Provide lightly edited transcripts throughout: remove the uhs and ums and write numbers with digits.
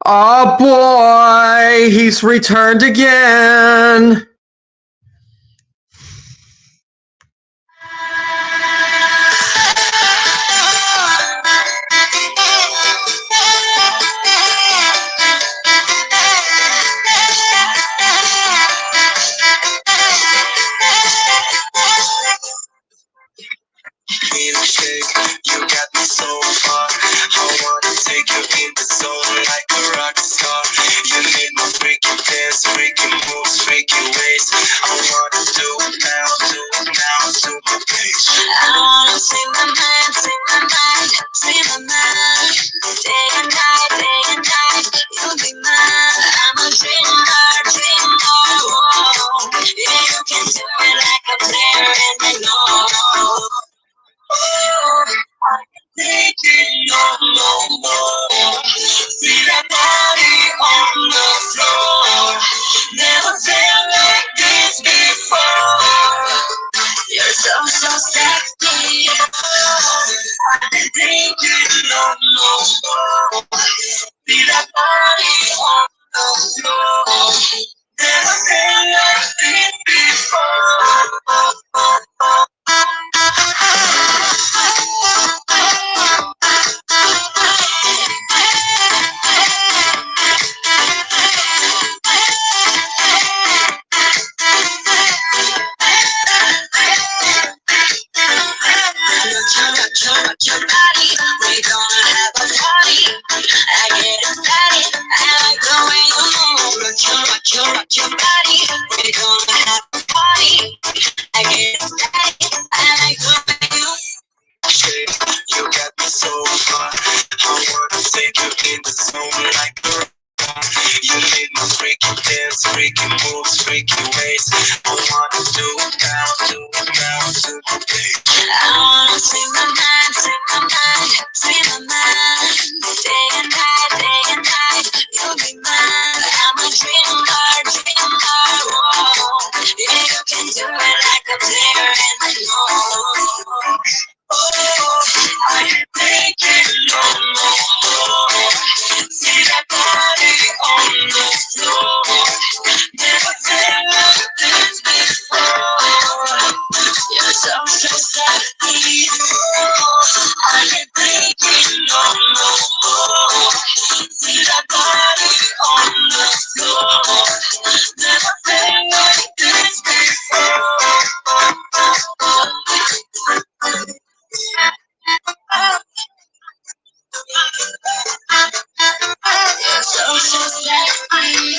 Oh boy, he's returned again. Milkshake, you got me so far. I wanna take you in the zone like a rock star. You need my freaky dance, freaky moves, freaky ways. I wanna do it now, do it now, do my thing. I wanna sing my mind, sing my mind, sing my mind. Day and night, you'll be mine. I'm a dreamer, dreamer. Oh, yeah, you can do it like a player and I know. Oh, I can't take it no more. See that body on the floor. Never felt like this before. You're so sexy. I can't take it no more. See that body on the floor. Never felt like this before. Your body, we gonna have a party. I get excited, I like the way you move. Rock your body, we gonna have a party. I get excited, I like the way you move. You got me so far. I wanna take you in the zone like a rock. You made my freaky dance, freaky moves, freaky ways. I wanna do it now, do it now, do the thing. I wanna sing my mind, sing my mind, sing my mind. Day and night, you'll be mine. I'm a dreamer, dreamer. Oh, yeah, you can do it like a player and I know. Oh, I can't take it no more. See that body on the floor. Never felt like this before. You're so sexy. I can't take it no more. See that body on the floor. Never felt like this before. So sexy.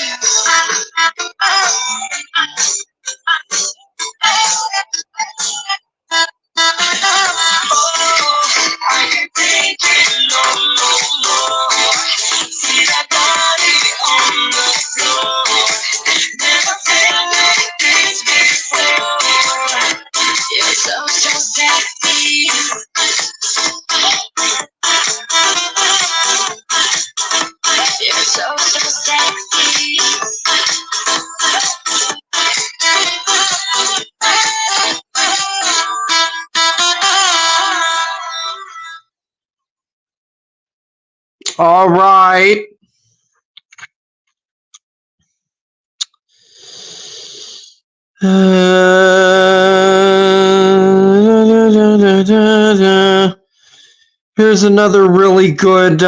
I can't take it no more. See that body on the floor. Never felt like this before. You're so sexy. You're so sexy. All right. Here's another really good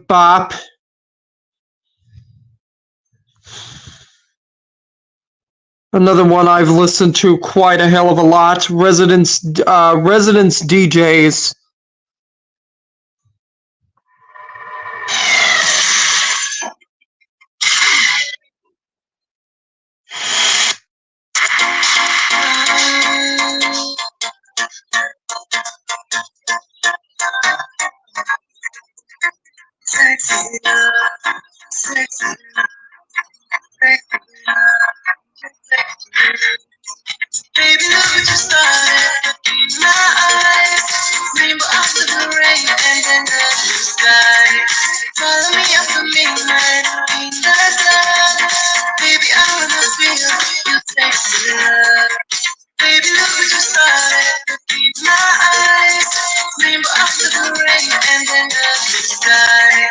bop. Another one I've listened to quite a hell of a lot. Residence DJs. Sexy, sexy, baby, look what you started. My eyes, rainbow after the rain, and then the blue sky. Follow me up to midnight, in the dark. Baby, I wanna feel you sexy love. Baby, look what you started. My eyes, rainbow after the rain, and then the blue sky.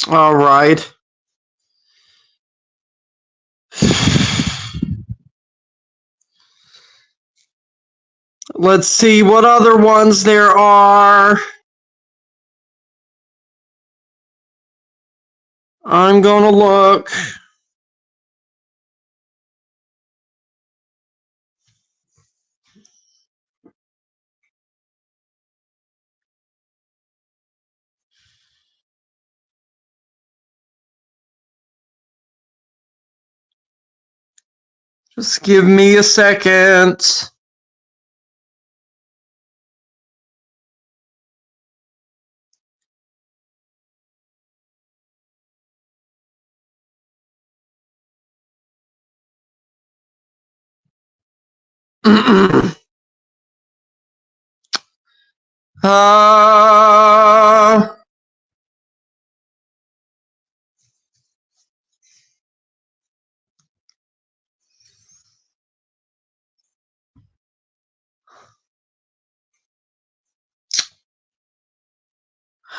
All right. Let's see what other ones there are. I'm gonna look. Just give me a second. uh,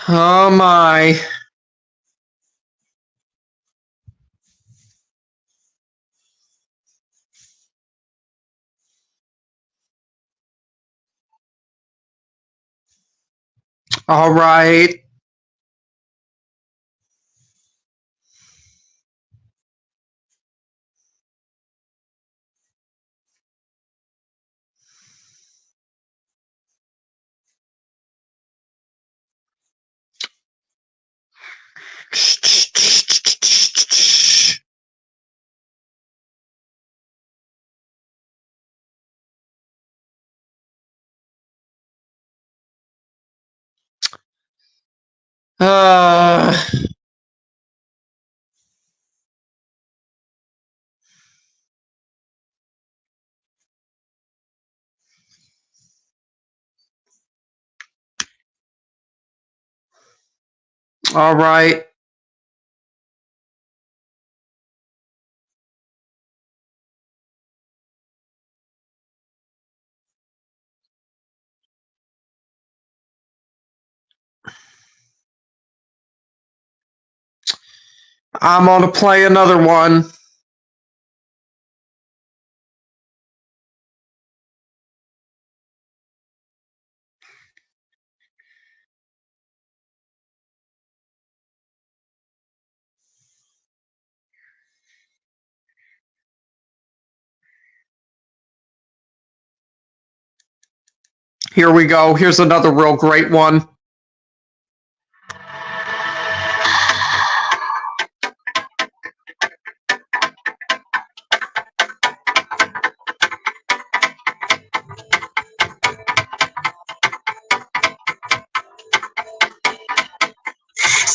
oh my. All right. Uh, all right. I'm gonna play another one. Here we go. Here's another real great one.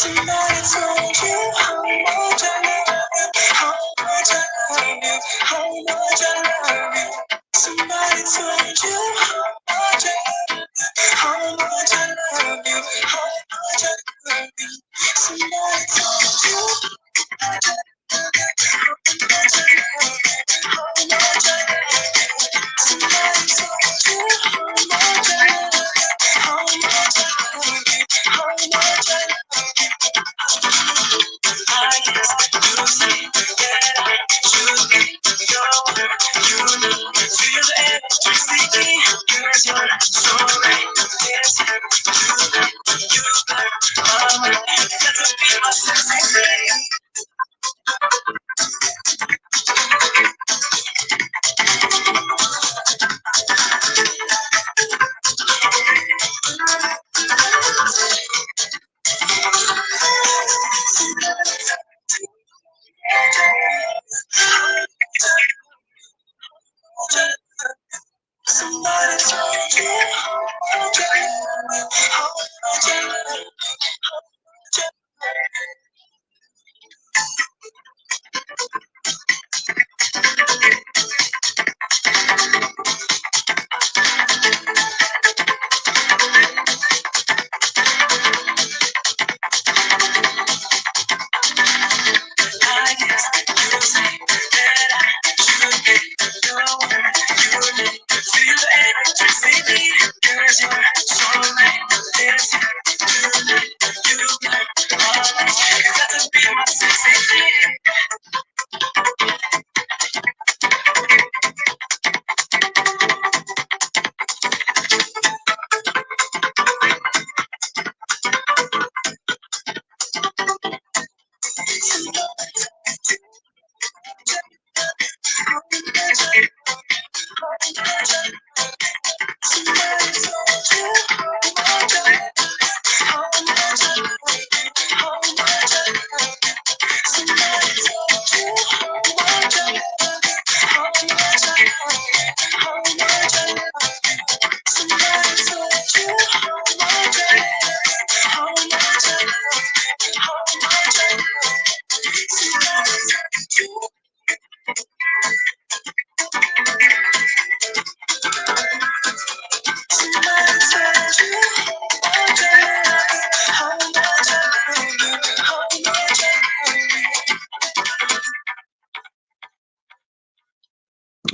Somebody told you how much I love you, how much I love you, how much I love you. Somebody told you how much I love you, how much I love you, how much I love you. Somebody told you how much I love you, how much I love you, how much I love you. Somebody told you how much I love you, how much I love you, how much I love you. I guess you say that I should be your one. You need to feel the electricity, 'cause you're so right. Yes, you got my mind. That's a be my sensei. Somebody told you how much I love you, how much I love you, how much I love you. I guess you say that I should be your one. You need to feel the electricity, 'cause you're so right. Yes, you got my mind. That's a be my sensei.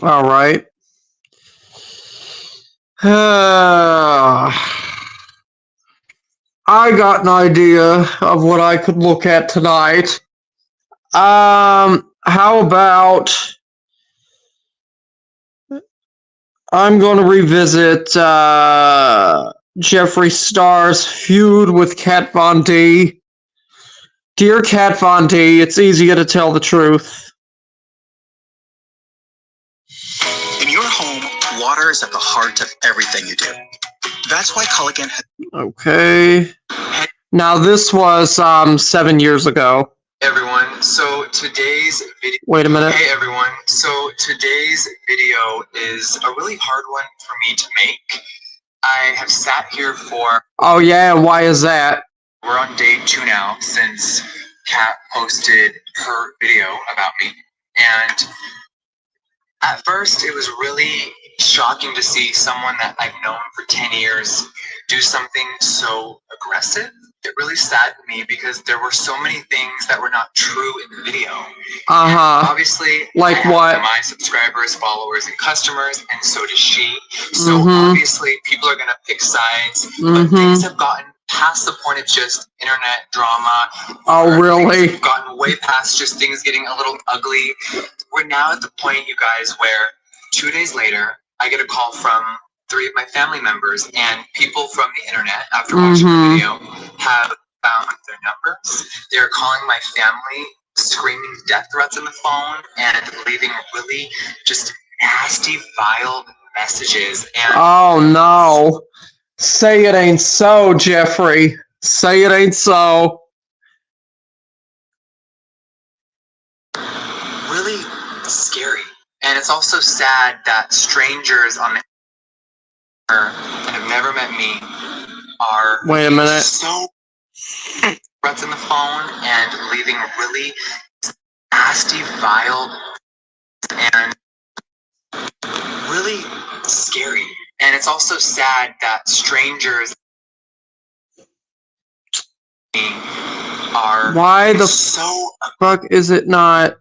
All right. I got an idea of what I could look at tonight. How about I'm going to revisit Jeffree Star's feud with Kat Von D. Dear Kat Von D, it's easier to tell the truth. In your home, water is at the heart of everything you do. That's why Culligan has... Okay. Now this was 7 years ago. Everyone, so today's video. Wait a minute. Hey everyone, so today's video is a really hard one for me to make. I have sat here for. Oh yeah, why is that? We're on day 2 now since Kat posted her video about me, and at first it was really shocking to see someone that I've known for 10 years do something so aggressive. It really saddened me because there were so many things that were not true in the video. Obviously, like I have what? My subscribers, followers, and customers, and so does she. So obviously, people are gonna pick sides, but things have gotten past the point of just internet drama. Oh, really? Things have gotten way past just things getting a little ugly. We're now at the point, you guys, where 2 days later, I get a call from 3 of my family members, and people from the internet, after watching the video, have found their numbers. They're calling my family, screaming death threats on the phone, and leaving really just nasty, vile messages. And oh no. Say it ain't so, Jeffree. Say it ain't so. Really scary. And it's also sad that strangers on the that have never met me are Wait a minute. so threats in the phone and leaving really nasty, vile, and really scary. And it's also sad that strangers are Why the so. fuck is it not?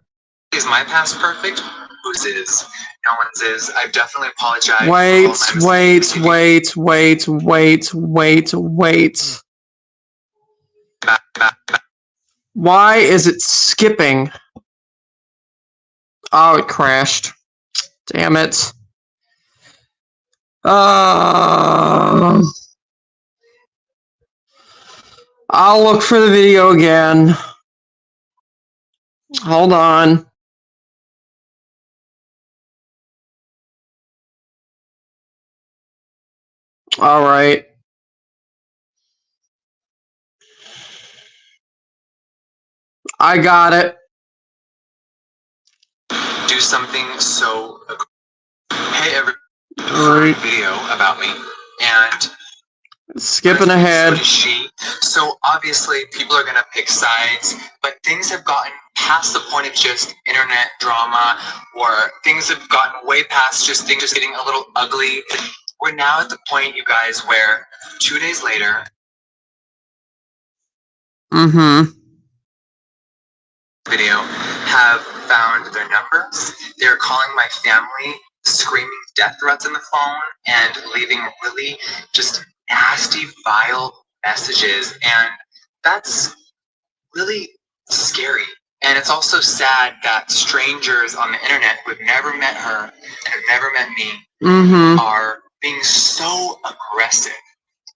Is my past perfect? Whose is? No one's is. I've definitely apologized. Wait, for all my mistakes. wait. Why is it skipping? Oh, it crashed. Damn it. I'll look for the video again. Hold on. All right. I got it. Do something so. Hey, everyone. All right. Video about me and. Skipping ahead. So is she. So obviously people are gonna pick sides, but things have gotten past the point of just internet drama, or things have gotten way past just things just getting a little ugly. We're now at the point, you guys, where 2 days later. Video have found their numbers. They're calling my family, screaming death threats in the phone, and leaving really just nasty, vile messages, and that's really scary. And it's also sad that strangers on the internet who have never met her and have never met me are being so aggressive.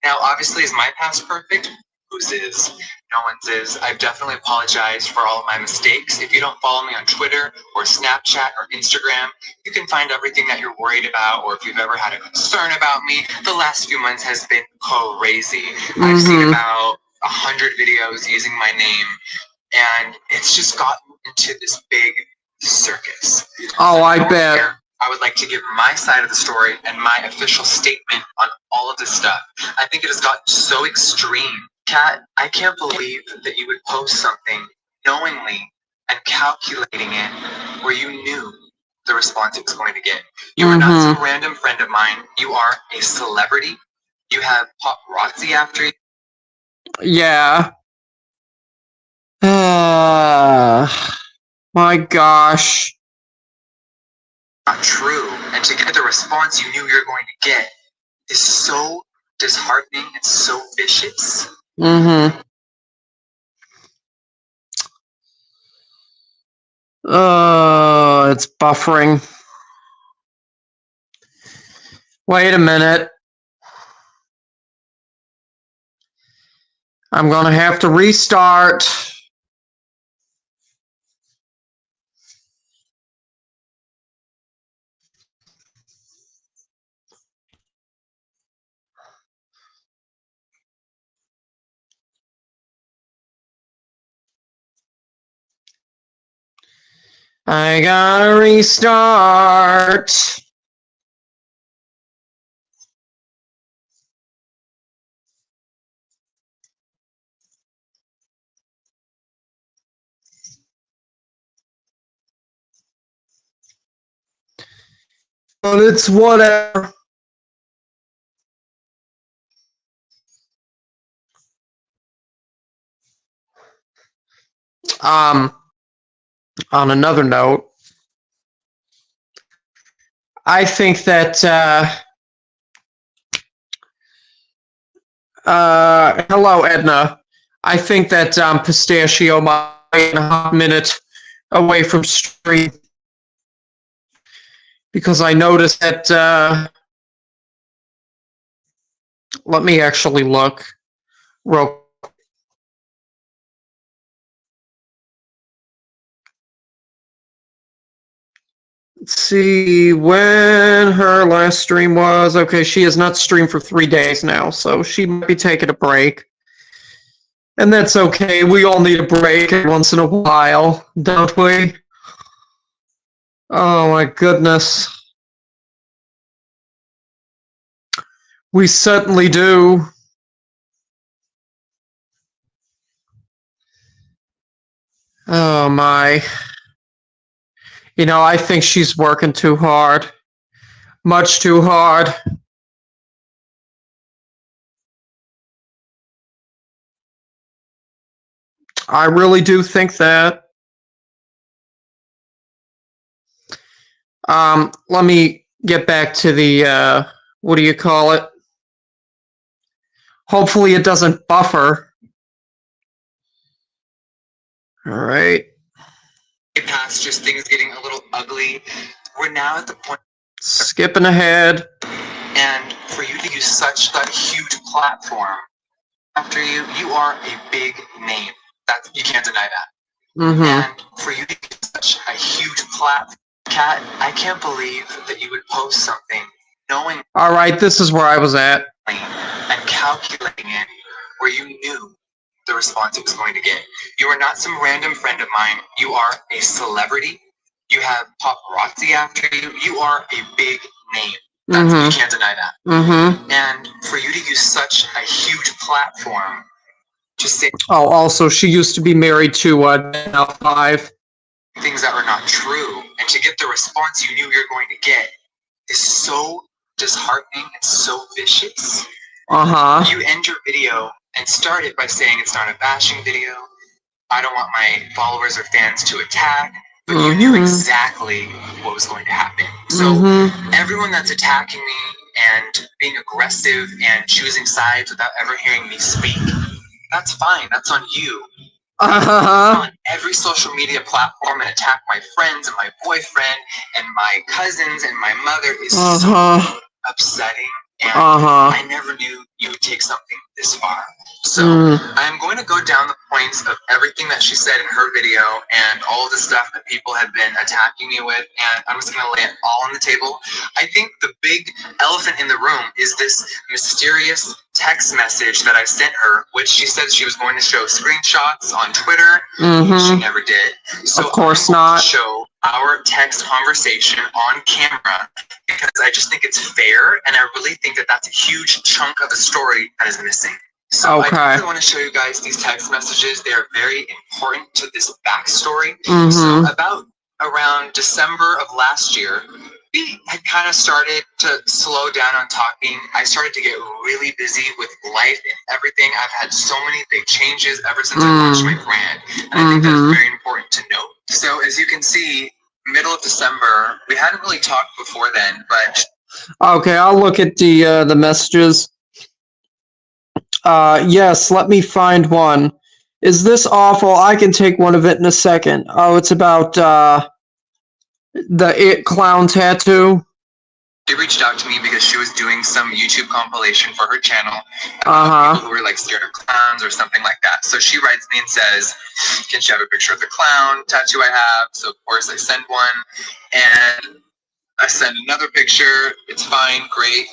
Now, obviously, is my past perfect? Whose is? No one's is. I've definitely apologized for all of my mistakes. If you don't follow me on Twitter or Snapchat or Instagram, you can find everything that you're worried about, or if you've ever had a concern about me. The last few months has been crazy. I've seen about 100 videos using my name, and it's just gotten into this big circus. Oh, I bet. I would like to give my side of the story and my official statement on all of this stuff. I think it has gotten so extreme. Kat, I can't believe that you would post something knowingly and calculating it where you knew the response it was going to get. You are not some random friend of mine. You are a celebrity. You have paparazzi after you. Yeah. My gosh. Not true. And to get the response you knew you were going to get is so disheartening and so vicious. It's buffering. Wait a minute. I'm gonna have to restart. I gotta restart. But it's whatever. On another note, I think that hello, Edna. I think that Pistachio might be a hot minute away from stream, because I noticed that. Let me actually look real. Let's see when her last stream was. Okay, she has not streamed for 3 days now, so she might be taking a break. And that's okay. We all need a break once in a while, don't we? Oh my goodness. We certainly do. Oh my. You know, I think she's working too hard. Much too hard. I really do think that. Let me get back to the, what do you call it? Hopefully it doesn't buffer. All right. Past just things getting a little ugly. We're now at the point, Skipping ahead. and for you to use such a huge platform after you, you are a big name. That's, you can't deny that. Mm-hmm. And for you to use such a huge platform, Kat, I can't believe that you would post something knowing All right, this is where I was at. and calculating it where you knew the response it was going to get. You are not some random friend of mine. You are a celebrity. You have paparazzi after you. You are a big name. That's, you can't deny that. Mm-hmm. And for you to use such a huge platform to say Oh, also, she used to be married to now 5. things that are not true and to get the response you knew you were going to get is so disheartening and so vicious. Uh-huh. You end your video and start it by saying it's not a bashing video. I don't want my followers or fans to attack, but you knew exactly what was going to happen. So everyone that's attacking me and being aggressive and choosing sides without ever hearing me speak, that's fine. That's on you. On every social media platform and attack my friends and my boyfriend and my cousins and my mother is so upsetting. And I never knew you would take something this far. So I'm going to go down the points of everything that she said in her video and all of the stuff that people have been attacking me with, and I'm just going to lay it all on the table. I think the big elephant in the room is this mysterious text message that I sent her, which she said she was going to show screenshots on Twitter. She never did. So Of course not. Show our text conversation on camera because I just think it's fair, and I really think that that's a huge chunk of the story that is missing. So I really want to show you guys these text messages. They are very important to this backstory. So about around December of last year, we had kind of started to slow down on talking. I started to get really busy with life and everything. I've had so many big changes ever since I launched my brand. And I think that's very important to note. So as you can see, middle of December, we hadn't really talked before then, but Okay, I'll look at the messages. Yes, let me find one. Is this awful? I can take one of it in a second. Oh, it's about the It Clown tattoo. she reached out to me because she was doing some YouTube compilation for her channel about people who were like scared of clowns or something like that. So she writes me and says, can she have a picture of the clown tattoo I have? So of course I send one, and I send another picture. It's fine, great.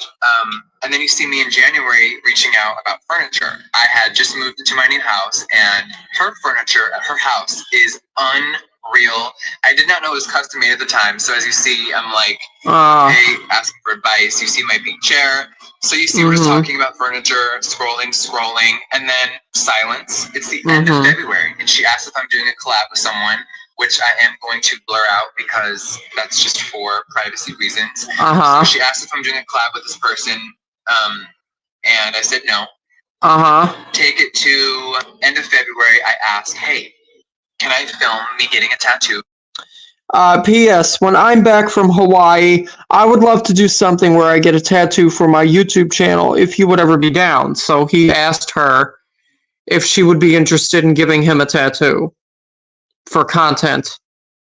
And then you see me in January reaching out about furniture. I had just moved into my new house, and her furniture at her house is unreal. I did not know it was custom made at the time. So as you see, I'm like, hey, asking for advice. You see my pink chair. So you see we're just talking about furniture, scrolling, and then silence. It's the end of February, and she asked if I'm doing a collab with someone, which I am going to blur out because that's just for privacy reasons. So she asked if I'm doing a collab with this person, and I said no. Take it to end of February, I asked, hey, can I film me getting a tattoo? P.S. When I'm back from Hawaii, I would love to do something where I get a tattoo for my YouTube channel, if you would ever be down. So he asked her if she would be interested in giving him a tattoo for content.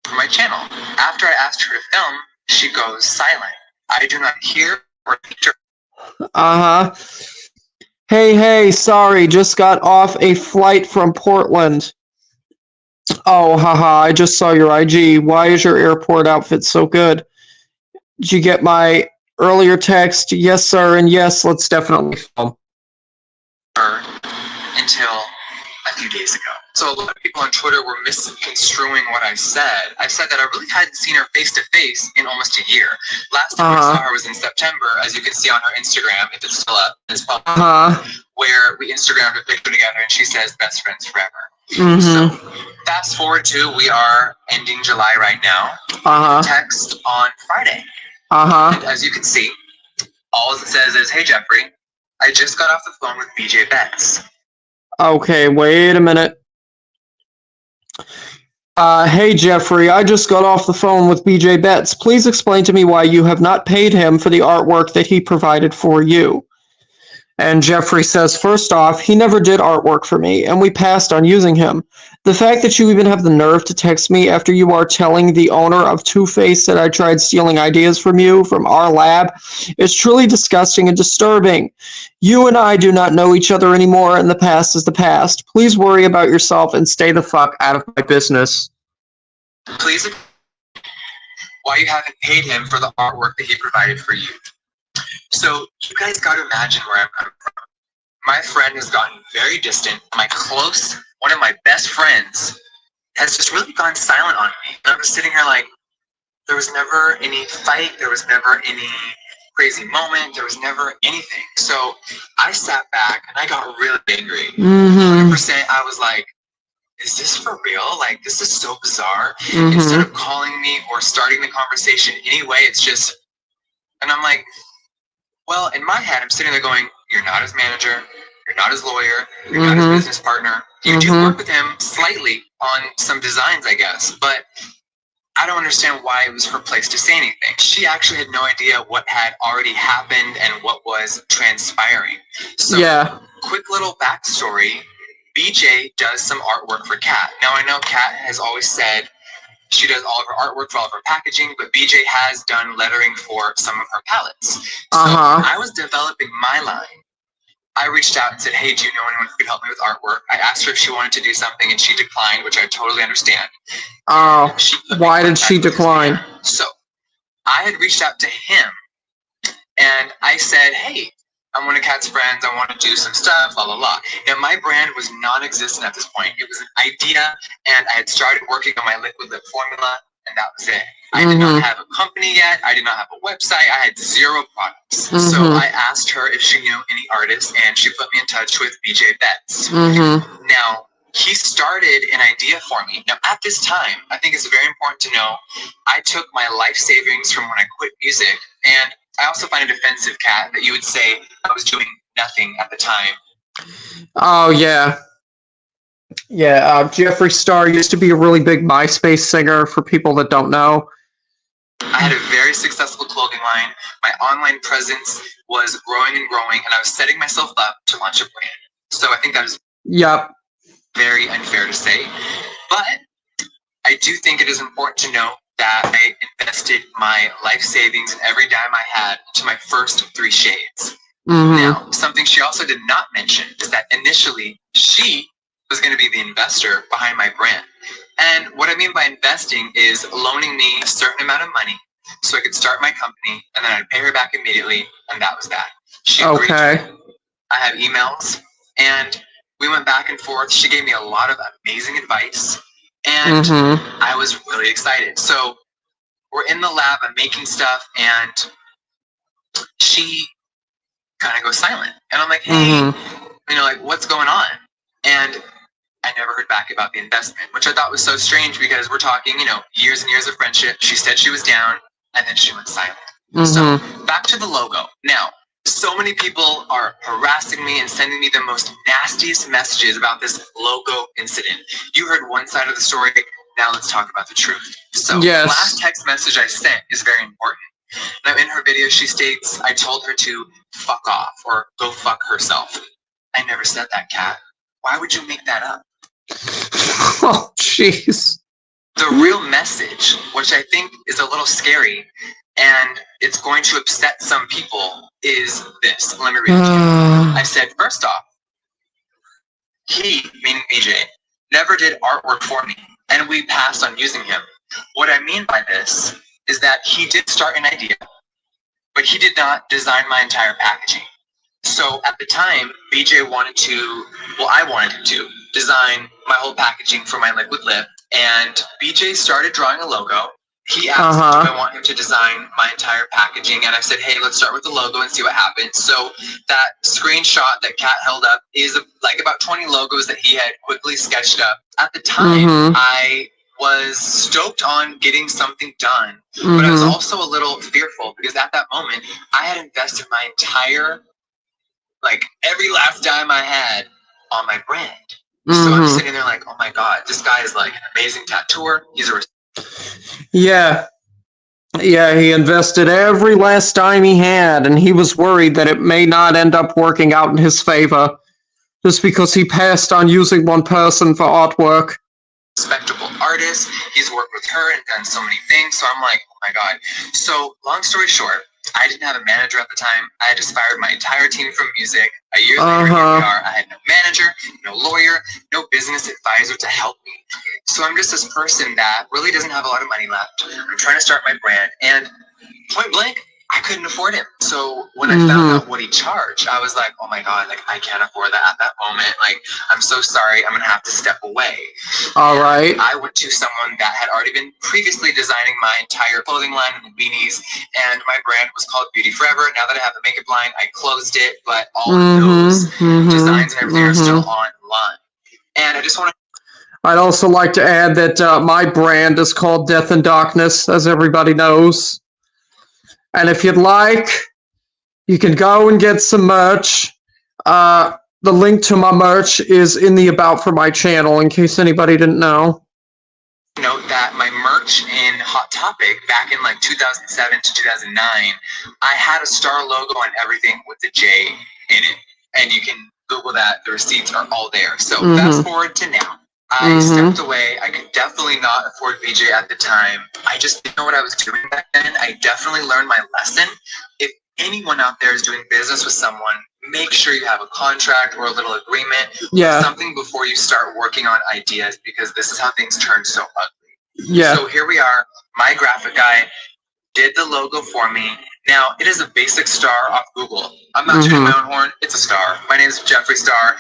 For my channel. After I asked her to film, she goes silent. I do not hear or hear. Hey, sorry, just got off a flight from Portland. Oh, haha, I just saw your IG. Why is your airport outfit so good? Did you get my earlier text? Yes, sir, and yes, let's definitely film. Until a few days ago. So a lot of people on Twitter were misconstruing what I said. I said that I really hadn't seen her face to face in almost a year. Last time I saw her was in September, as you can see on her Instagram, if it's still up, it's public, where we Instagrammed a picture together, and she says best friends forever. So fast forward to, we are ending July right now. Uh-huh. Text on Friday. Uh-huh. And as you can see, all it says is, "Hey Jeffrey, I just got off the phone with BJ Betts." Okay, wait a minute. Hey Jeffrey, I just got off the phone with BJ Betts. Please explain to me why you have not paid him for the artwork that he provided for you. And Jeffrey says, first off, he never did artwork for me, and we passed on using him. The fact that you even have the nerve to text me after you are telling the owner of Two-Face that I tried stealing ideas from you from our lab is truly disgusting and disturbing. You and I do not know each other anymore, and the past is the past. Please worry about yourself and stay the fuck out of my business. Please, why you haven't paid him for the artwork that he provided for you. So you guys got to imagine where I'm coming from. My friend has gotten very distant. One of my best friends has just really gone silent on me. And I'm just sitting here like, there was never any fight. There was never any crazy moment. There was never anything. So I sat back and I got really angry. 100%. I was like, is this for real? Like, this is so bizarre. Instead of calling me or starting the conversation anyway, it's just, and I'm like, well, in my head, I'm sitting there going, you're not his manager, you're not his lawyer, you're not his business partner. You do work with him slightly on some designs, I guess, but I don't understand why it was her place to say anything. She actually had no idea what had already happened and what was transpiring. So, quick little backstory, BJ does some artwork for Kat. Now, I know Kat has always said she does all of her artwork for all of her packaging, but BJ has done lettering for some of her palettes. So I was developing my line. I reached out and said, hey, do you know anyone who could help me with artwork? I asked her if she wanted to do something, and she declined, which I totally understand. Oh, why did she decline? So I had reached out to him, and I said, hey, I'm one of Kat's friends. I want to do some stuff, la, la, la. Now, my brand was non-existent at this point. It was an idea, and I had started working on my liquid lip formula, and that was it. I did not have a company yet. I did not have a website. I had 0 products. So I asked her if she knew any artists, and she put me in touch with BJ Betts. Now, he started an idea for me. Now, at this time, I think it's very important to know, I took my life savings from when I quit music, and I also find it offensive, Kat, that you would say I was doing nothing at the time. Oh, yeah. Yeah, Jeffree Star used to be a really big MySpace singer, for people that don't know. I had a very successful clothing line. My online presence was growing and growing, and I was setting myself up to launch a brand. So I think that is very unfair to say. But I do think it is important to know that I invested my life savings and every dime I had to my first 3 shades. Now, something she also did not mention is that initially she was going to be the investor behind my brand. And what I mean by investing is loaning me a certain amount of money so I could start my company, and then I'd pay her back immediately, and that was that. She agreed to it. I have emails, and we went back and forth. She gave me a lot of amazing advice, and I was really excited. So we're in the lab, I'm making stuff, and she kind of goes silent. And I'm like, hey, like, what's going on? And I never heard back about the investment, which I thought was so strange because we're talking, years and years of friendship. She said she was down, and then she went silent. So back to the logo. Now, so many people are harassing me and sending me the most nastiest messages about this logo incident. You heard one side of the story. Now let's talk about the truth. So the last text message I sent is very important. Now, in her video, she states, I told her to fuck off or go fuck herself. I never said that, Kat. Why would you make that up? Oh, jeez. The real message, which I think is a little scary, and it's going to upset some people, is this. Let me read it to you. I said, first off, he, meaning BJ, never did artwork for me, and we passed on using him. What I mean by this is that he did start an idea, but he did not design my entire packaging. So at the time, BJ wanted to, I wanted him to design my whole packaging for my liquid lip, and BJ started drawing a logo, he asked, do I want him to design my entire packaging? And I said, hey, let's start with the logo and see what happens. So that screenshot that Kat held up is like about 20 logos that he had quickly sketched up. At the time, I was stoked on getting something done, but I was also a little fearful because at that moment, I had invested my entire, like every last dime I had on my brand. So I'm sitting there like, oh my God, this guy is like an amazing tattooer. He's a Yeah, he invested every last dime he had, and he was worried that it may not end up working out in his favor just because he passed on using one person for artwork. respectable artist. He's worked with her and done so many things. So I'm like, oh my God. So long story short, I didn't have a manager at the time. I had just fired my entire team from music. A year later, here we are. I had no manager, no lawyer, no business advisor to help me. So I'm just this person that really doesn't have a lot of money left. I'm trying to start my brand, and point blank, I couldn't afford him. So when I found out what he charged, I was like, oh my God, like I can't afford that at that moment. Like, I'm so sorry, I'm gonna have to step away. All right. I went to someone that had already been previously designing my entire clothing line and beanies, and my brand was called Beauty Forever. Now that I have the makeup line, I closed it, but all of those designs and everything are still online. And I just want to I'd also like to add that my brand is called Death and Darkness, as everybody knows. And if you'd like, you can go and get some merch. The link to my merch is in the About for my channel, in case anybody didn't know. note that my merch in Hot Topic back in like 2007 to 2009, I had a star logo and everything with the J in it. And you can Google that. The receipts are all there. So fast forward to now. I stepped away. I could definitely not afford BJ at the time. I just didn't know what I was doing back then. I definitely learned my lesson. If anyone out there is doing business with someone, make sure you have a contract or a little agreement or something before you start working on ideas, because this is how things turn so ugly. So here we are. My graphic guy did the logo for me. Now, it is a basic star off Google. I'm not shooting my own horn. It's a star. My name is Jeffree Star.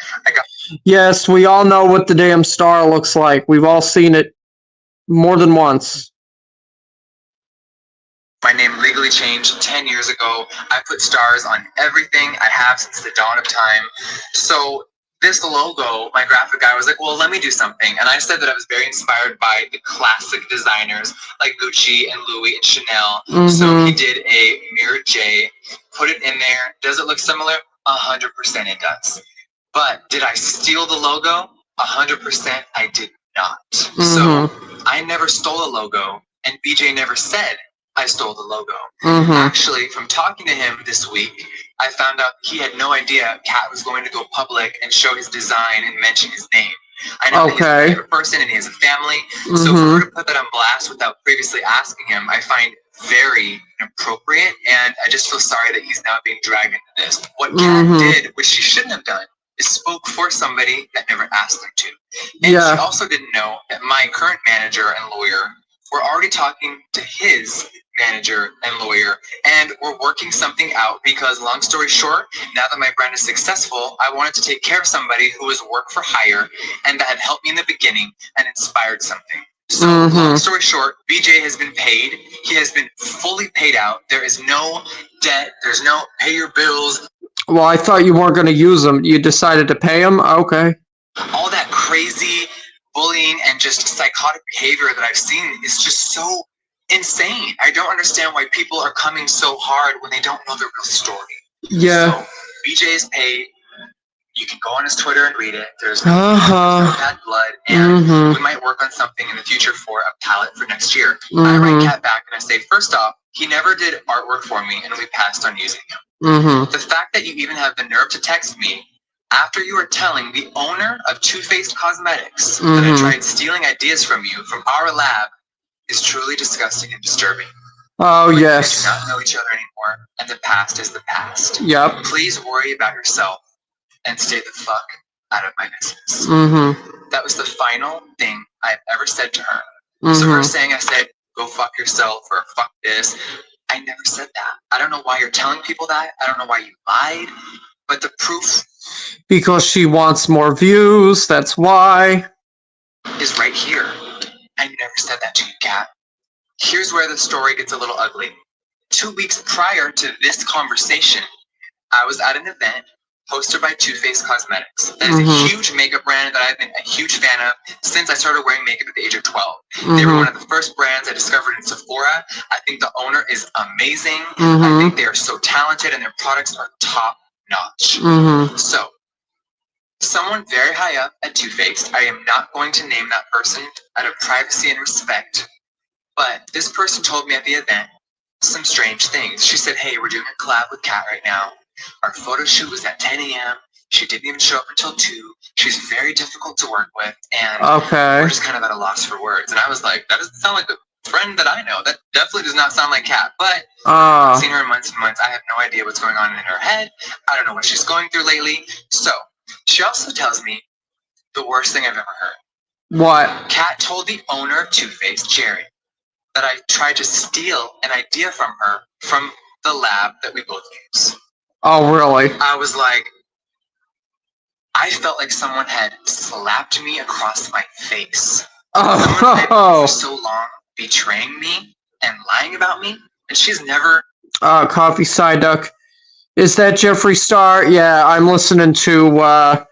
Yes, we all know what the damn star looks like. We've all seen it more than once. My name legally changed 10 years ago. I put stars on everything I have since the dawn of time. So this logo, my graphic guy was like, well, let me do something. And I said that I was very inspired by the classic designers like Gucci and Louis and Chanel. So he did a mirrored J, put it in there. Does it look similar? 100% it does. But did I steal the logo? 100% I did not. So I never stole a logo, and BJ never said I stole the logo. Actually, from talking to him this week, I found out he had no idea Kat was going to go public and show his design and mention his name. I know that he's a favorite person and he has a family, so for her to put that on blast without previously asking him, I find very inappropriate, and I just feel sorry that he's now being dragged into this. What Kat did, which she shouldn't have done, is spoke for somebody that never asked them to. And she also didn't know that my current manager and lawyer were already talking to his manager and lawyer, and we're working something out because, long story short, now that my brand is successful, I wanted to take care of somebody who was work for hire and that had helped me in the beginning and inspired something. So long story short, BJ has been paid. He has been fully paid out. There is no debt. There's no pay your bills. Well, I thought you weren't going to use them. You decided to pay them? Okay. All that crazy bullying and just psychotic behavior that I've seen is just so insane. I don't understand why people are coming so hard when they don't know the real story. So BJ is paid. You can go on his Twitter and read it. There's no bad blood, and we might work on something in the future for a palette for next year. I write Kat back and I say, first off, he never did artwork for me, and we passed on using him. The fact that you even have the nerve to text me after you are telling the owner of Too Faced Cosmetics that I tried stealing ideas from you from our lab is truly disgusting and disturbing. Oh, yes. We do not know each other anymore, and the past is the past. Please worry about yourself and stay the fuck out of my business. That was the final thing I've ever said to her. So her saying I said, go fuck yourself or fuck this, I never said that. I don't know why you're telling people that. I don't know why you lied, but the proof... Because she wants more views, that's why. ...is right here. I never said that to you, Kat. here's where the story gets a little ugly. 2 weeks prior to this conversation, I was at an event hosted by Too Faced Cosmetics. That is a huge makeup brand that I've been a huge fan of since I started wearing makeup at the age of 12. They were one of the first brands I discovered in Sephora. I think the owner is amazing. I think they are so talented and their products are top notch. So, someone very high up at Too Faced, I am not going to name that person out of privacy and respect, but this person told me at the event some strange things. She said, hey, we're doing a collab with Kat right now. Our photo shoot was at 10 a.m. She didn't even show up until 2. She's very difficult to work with, and we're just kind of at a loss for words. And I was like, that doesn't sound like a friend that I know. That definitely does not sound like Kat. But I've seen her in months and months. I have no idea what's going on in her head. I don't know what she's going through lately. So she also tells me the worst thing I've ever heard. What? Kat told the owner of Too Faced, Jerry, that I tried to steal an idea from her from the lab that we both use. Oh, really? I was like, I felt like someone had slapped me across my face. Someone had been for so long betraying me and lying about me, and she's never... Coffee Side Duck. Is that Jeffree Star? Yeah, I'm listening to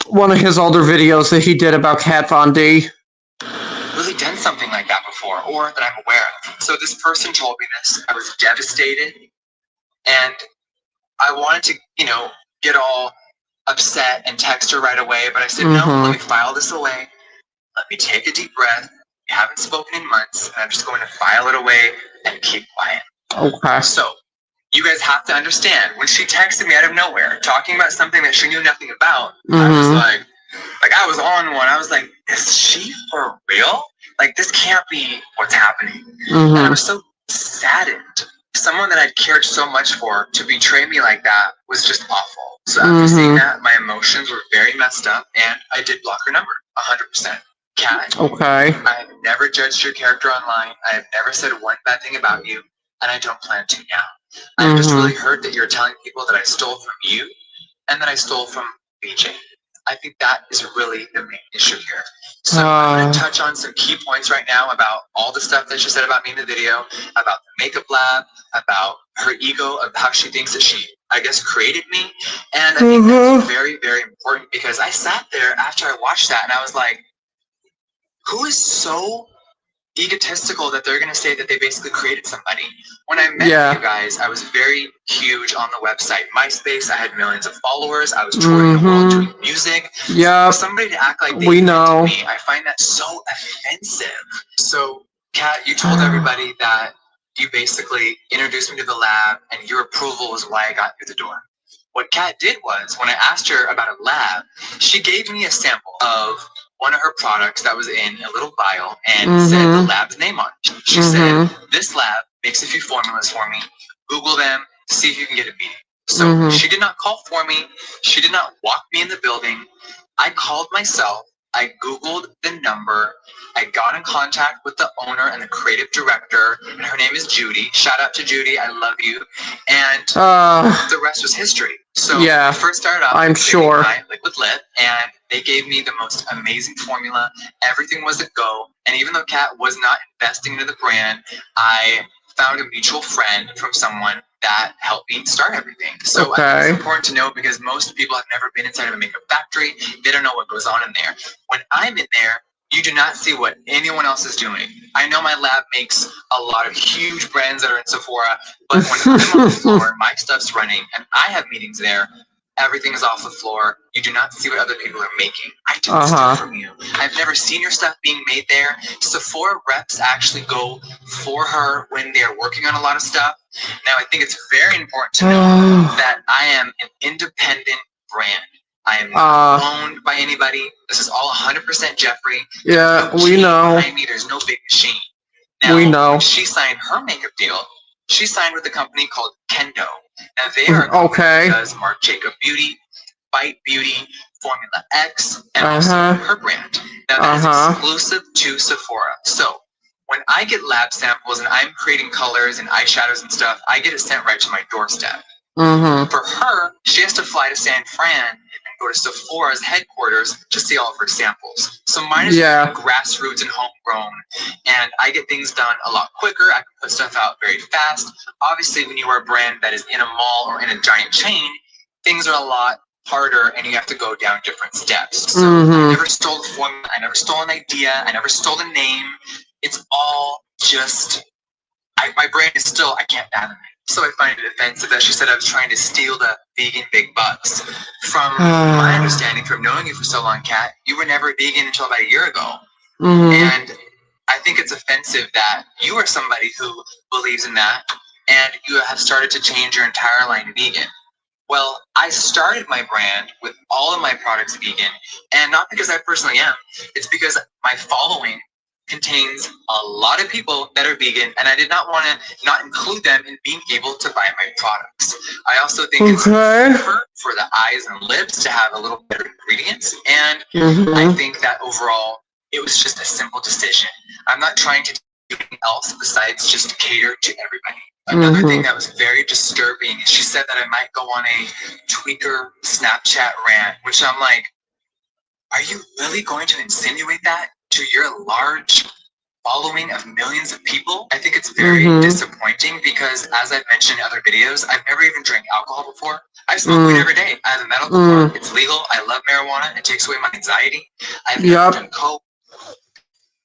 one of his older videos that he did about Kat Von D. Really done something like that before, or that I'm aware of. So this person told me this. I was devastated, and I wanted to, get all upset and text her right away, but I said, no, let me file this away. Let me take a deep breath. We haven't spoken in months, and I'm just going to file it away and keep quiet. Okay. So, you guys have to understand, when she texted me out of nowhere, talking about something that she knew nothing about, I was like I was on one. I was like, is she for real? Like, this can't be what's happening. And I was so saddened. Someone that I'd cared so much for to betray me like that was just awful. So after seeing that, my emotions were very messed up, and I did block her number, 100%. Kat, okay. I have never judged your character online. I have never said one bad thing about you, and I don't plan to now. I'm just really hurt that you're telling people that I stole from you and that I stole from BJ. I think that is really the main issue here. So I'm going to touch on some key points right now about all the stuff that she said about me in the video, about the makeup lab, about her ego, of how she thinks that she, I guess, created me. And I think that's very, very important, because I sat there after I watched that and I was like, who is so egotistical that they're going to say that they basically created somebody? When I met you guys, I was very huge on the website MySpace. I had millions of followers. I was touring the world doing music. Yeah. For somebody to act like they did to me, I find that so offensive. So, Kat, you told everybody that you basically introduced me to the lab, and your approval was why I got through the door. What Kat did was, when I asked her about a lab, she gave me a sample of one of her products that was in a little vial and said the lab's name on it. She said, this lab makes a few formulas for me. Google them, see if you can get a meeting. So she did not call for me. She did not walk me in the building. I called myself. I Googled the number. I got in contact with the owner and the creative director, and her name is Judy. Shout out to Judy. I love you. And the rest was history. So I first started off with my liquid lip, and they gave me the most amazing formula. Everything was a go. And even though Kat was not investing into the brand, I found a mutual friend from someone that helped me start everything. So I think it's important to know, because most people have never been inside of a makeup factory. They don't know what goes on in there. When I'm in there, you do not see what anyone else is doing. I know my lab makes a lot of huge brands that are in Sephora, but when I'm on the floor, my stuff's running, and I have meetings there, everything is off the floor. You do not see what other people are making. I didn't steal from you. I've never seen your stuff being made there. Sephora reps actually go for her when they're working on a lot of stuff. Now, I think it's very important to know that I am an independent brand. I am not owned by anybody. This is all 100% Jeffree. Yeah, we know. Behind me, there's no big machine. Now, we know. when she signed her makeup deal, she signed with a company called Kendo. Now, they are a company that does Marc Jacob Beauty, Bite Beauty, Formula X, and also her brand. Now, that is exclusive to Sephora. So, when I get lab samples and I'm creating colors and eyeshadows and stuff, I get it sent right to my doorstep. For her, she has to fly to San Fran and go to Sephora's headquarters to see all of her samples. So mine is grassroots and homegrown, and I get things done a lot quicker. I can put stuff out very fast. Obviously, when you are a brand that is in a mall or in a giant chain, things are a lot harder and you have to go down different steps. So I never stole a formula, I never stole an idea, I never stole a name. It's all just, my brain is still, I can't fathom it. So I find it offensive that she said I was trying to steal the vegan big bucks. From my understanding, from knowing you for so long, Kat, you were never vegan until about a year ago. And I think it's offensive that you are somebody who believes in that and you have started to change your entire line vegan. Well, I started my brand with all of my products vegan, and not because I personally am, it's because my following contains a lot of people that are vegan, and I did not want to not include them in being able to buy my products. I also think it's safer for the eyes and lips to have a little better ingredients, and I think that overall, it was just a simple decision. I'm not trying to do anything else besides just cater to everybody. Another thing that was very disturbing is she said that I might go on a tweaker Snapchat rant, which I'm like, are you really going to insinuate that to your large following of millions of people? I think it's very disappointing because, as I've mentioned in other videos, I've never even drank alcohol before. I smoke weed every day. I have a medical card. It's legal. I love marijuana. It takes away my anxiety. I've never done coke.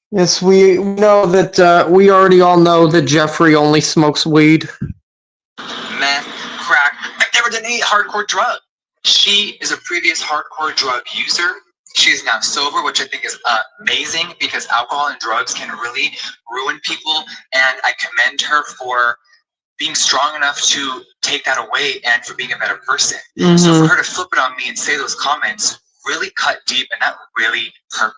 Yes, we know that, we already all know that Jeffrey only smokes weed. Meth, crack. I've never done any hardcore drug. She is a previous hardcore drug user. She's now sober, which I think is amazing because alcohol and drugs can really ruin people. And I commend her for being strong enough to take that away and for being a better person. So for her to flip it on me and say those comments really cut deep, and that really hurt me.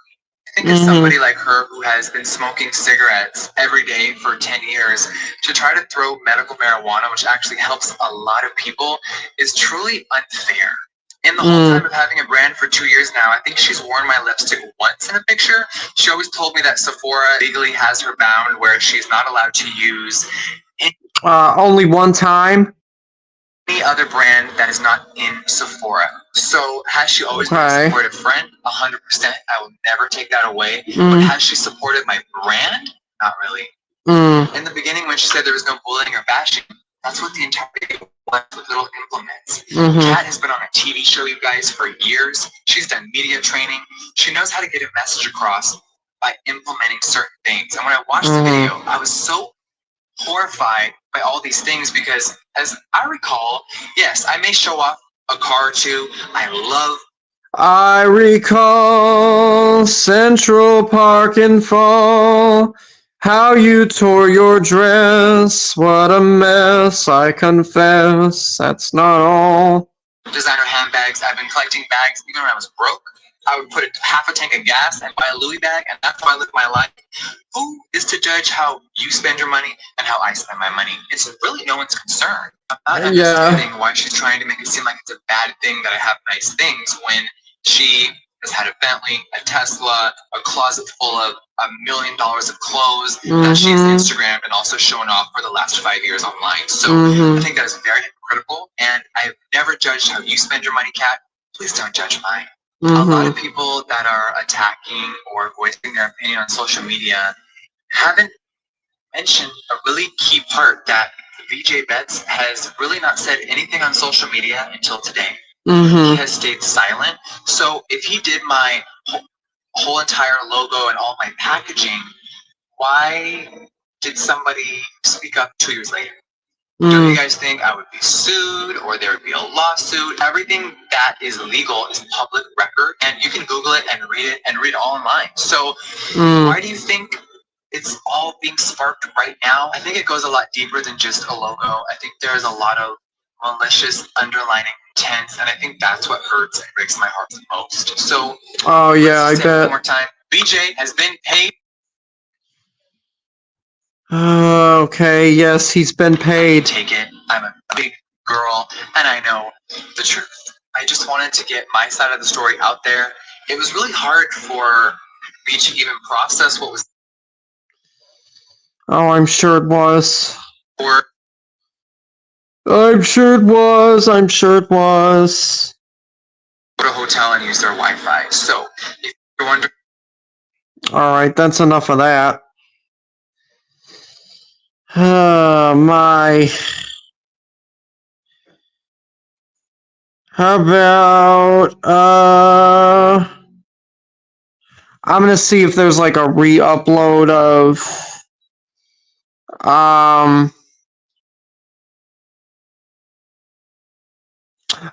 I think as somebody like her who has been smoking cigarettes every day for 10 years, to try to throw medical marijuana, which actually helps a lot of people, is truly unfair. In the whole time of having a brand for 2 years now, I think she's worn my lipstick once in a picture. She always told me that Sephora legally has her bound where she's not allowed to use only one time? Any other brand that is not in Sephora. So has she always been a supportive friend? 100%. I will never take that away. But has she supported my brand? Not really. In the beginning, when she said there was no bullying or bashing, that's what the entire video was, with little implements. Kat has been on a TV show, you guys, for years. She's done media training. She knows how to get a message across by implementing certain things. And when I watched the video, I was so horrified by all these things because, as I recall, yes, I may show off a car or two. I recall Central Park in fall, how you tore your dress, what a mess, I confess, that's not all. Designer handbags. I've been collecting bags even when I was broke. I would put half a tank of gas and buy a Louis bag, and that's how I live my life. Who is to judge how you spend your money and how I spend my money? It's really no one's concern. I'm not understanding why she's trying to make it seem like it's a bad thing that I have nice things when she has had a Bentley, a Tesla, a closet full of $1 million of clothes that she's Instagrammed and also shown off for the last 5 years online. So I think that is very hypocritical, and I've never judged how you spend your money, Kat. Please don't judge mine. A lot of people that are attacking or voicing their opinion on social media haven't mentioned a really key part that VJ Betts has really not said anything on social media until today. He has stayed silent. So if he did my whole entire logo and all my packaging, why did somebody speak up 2 years later? Don't you guys think I would be sued or there would be a lawsuit? Everything that is legal is public record, and you can Google it and read it all online. So why do you think it's all being sparked right now? I think it goes a lot deeper than just a logo. I think there's a lot of malicious underlining intent, and I think that's what hurts and breaks my heart the most. So I bet. One more time, BJ has been paid. Okay, yes, he's been paid. Take it. I'm a big girl, and I know the truth. I just wanted to get my side of the story out there. It was really hard for me to even process what was. Oh, I'm sure it was. Or I'm sure it was. go to a hotel and use their Wi-Fi. So if you're wondering, All right, that's enough of that. Oh my. How about I'm gonna see if there's like a re-upload of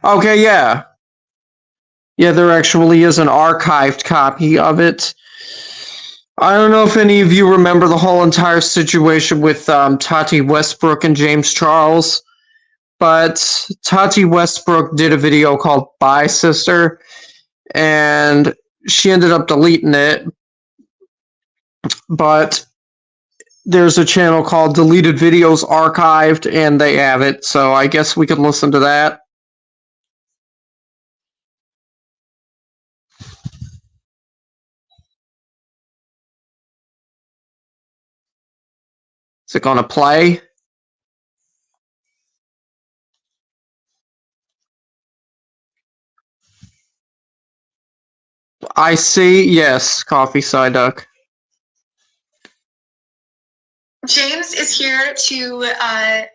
okay, yeah. Yeah, there actually is an archived copy of it. I don't know if any of you remember the whole entire situation with Tati Westbrook and James Charles, but Tati Westbrook did a video called Bye Sister, and she ended up deleting it. But there's a channel called Deleted Videos Archived, and they have it, so I guess we could listen to that. Is it gonna play? I see, yes, Coffee Side Duck. James is here to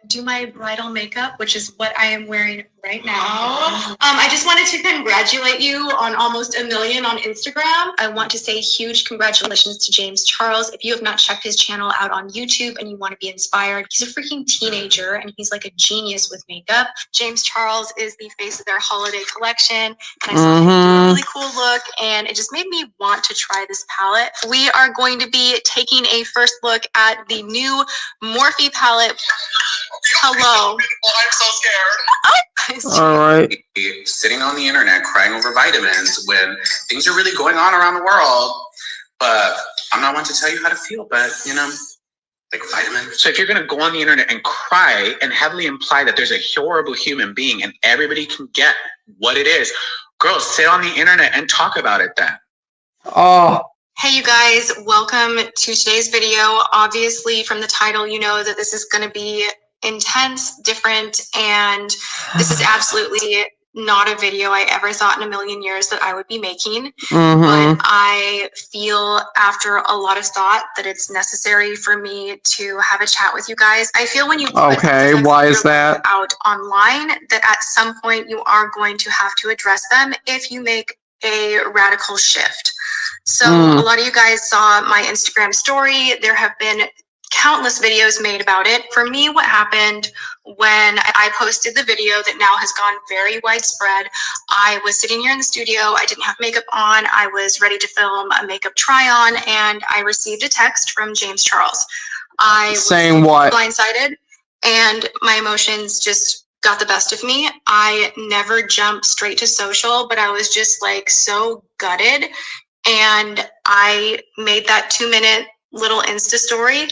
do my bridal makeup, which is what I am wearing right now. I just wanted to congratulate you on almost 1 million on Instagram. I want to say huge congratulations to James Charles. If you have not checked his channel out on YouTube and you want to be inspired, he's a freaking teenager and he's like a genius with makeup. James Charles is the face of their holiday collection. And I saw him do a really cool look and it just made me want to try this palette. We are going to be taking a first look at the new Morphe palette. Hello. I'm so scared. All right. Sitting on the internet crying over vitamins when things are really going on around the world. But I'm not one to tell you how to feel, but you know, like vitamins. So if you're gonna go on the internet and cry and heavily imply that there's a horrible human being and everybody can get what it is, girls, sit on the internet and talk about it then. Oh. Hey you guys, welcome to today's video. Obviously from the title, you know that this is going to be intense, different, and this is absolutely not a video I ever thought in 1,000,000 years that I would be making. But I feel after a lot of thought that it's necessary for me to have a chat with you guys. I feel when you put why is that out online that at some point you are going to have to address them if you make a radical shift. So a lot of you guys saw my Instagram story. There have been countless videos made about it. For me, what happened when I posted the video that now has gone very widespread, I was sitting here in the studio. I didn't have makeup on. I was ready to film a makeup try on, and I received a text from James Charles. I was saying what? Blindsided, and my emotions just got the best of me. I never jumped straight to social, but I was just like so gutted. And I made that 2-minute little Insta story.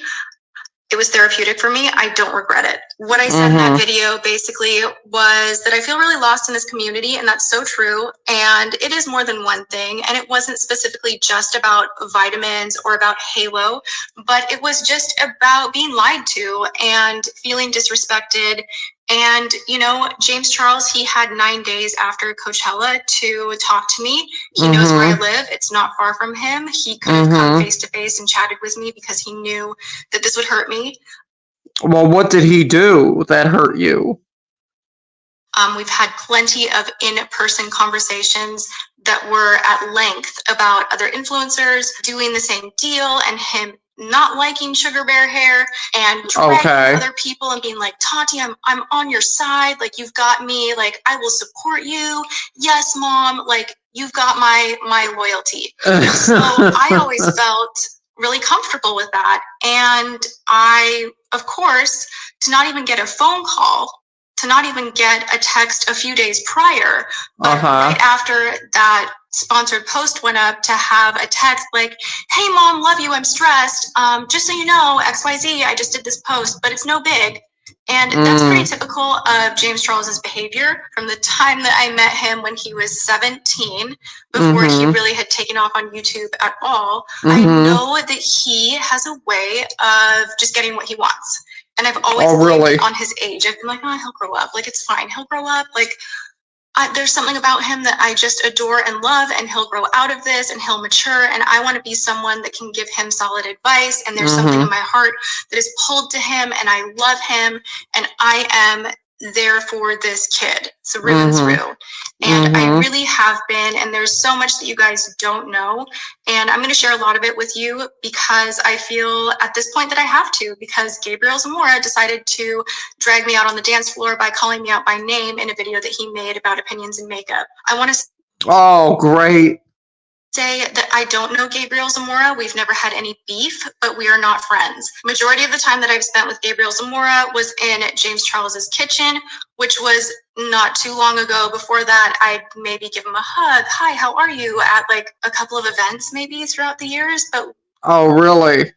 It was therapeutic for me. I don't regret it. What I said in that video basically was that I feel really lost in this community, and that's so true. And it is more than one thing. And it wasn't specifically just about vitamins or about Halo, but it was just about being lied to and feeling disrespected. And, you know, James Charles, he had 9 days after Coachella to talk to me. He knows where I live. It's not far from him. He could have come face to face and chatted with me because he knew that this would hurt me. Well, what did he do that hurt you? We've had plenty of in-person conversations that were at length about other influencers doing the same deal and him not liking sugar bear hair and dragging other people and being like, Tati, I'm on your side. Like, you've got me. Like, I will support you. Yes, mom. Like, you've got my loyalty. So I always felt really comfortable with that. And I, of course, to not even get a phone call, to not even get a text a few days prior, but right after that sponsored post went up, to have a text like, hey mom, love you, I'm stressed. Just so you know, XYZ, I just did this post, but it's no big. And that's pretty typical of James Charles's behavior from the time that I met him when he was 17, before he really had taken off on YouTube at all. I know that he has a way of just getting what he wants. And I've always blamed it on his age. I've been like, oh, he'll grow up. Like, it's fine. He'll grow up. Like, there's something about him that I just adore and love, and he'll grow out of this and he'll mature, and I want to be someone that can give him solid advice, and there's something in my heart that is pulled to him, and I love him, and I am there for this kid. So Rue and Rue. And I really have been, and there's so much that you guys don't know, and I'm going to share a lot of it with you because I feel at this point that I have to, because Gabriel Zamora decided to drag me out on the dance floor by calling me out by name in a video that he made about opinions in makeup. I want to Oh, great. say that I don't know Gabriel Zamora. We've never had any beef, but we are not friends. Majority of the time that I've spent with Gabriel Zamora was in James Charles's kitchen, which was not too long ago. Before that, I'd maybe give him a hug. Hi, how are you? At like a couple of events maybe throughout the years, but Oh, really?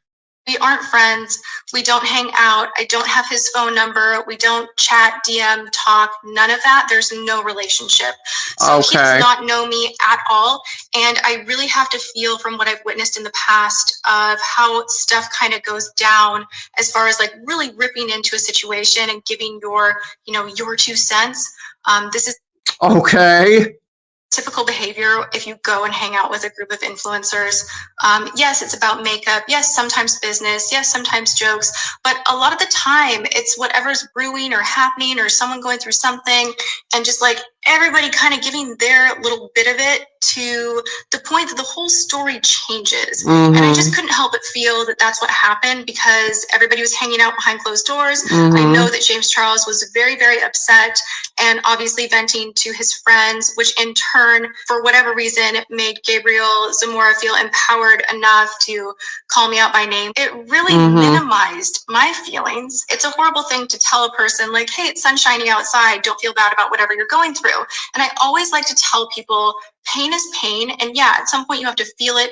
we aren't friends. We don't hang out. I don't have his phone number. We don't chat, DM, talk, none of that. There's no relationship. So he does not know me at all. And I really have to feel from what I've witnessed in the past of how stuff kind of goes down as far as like really ripping into a situation and giving your, your 2 cents. This is Okay. typical behavior if you go and hang out with a group of influencers. Yes, it's about makeup. Yes, sometimes business. Yes, sometimes jokes. But a lot of the time, it's whatever's brewing or happening or someone going through something, and just like everybody kind of giving their little bit of it to the point that the whole story changes. And I just couldn't help but feel that that's what happened because everybody was hanging out behind closed doors. I know that James Charles was very, very upset and obviously venting to his friends, which in turn, for whatever reason, made Gabriel Zamora feel empowered enough to call me out by name. It really minimized my feelings. It's a horrible thing to tell a person like, hey, it's sunshiny outside. Don't feel bad about whatever you're going through. And I always like to tell people pain is pain. And yeah, at some point you have to feel it,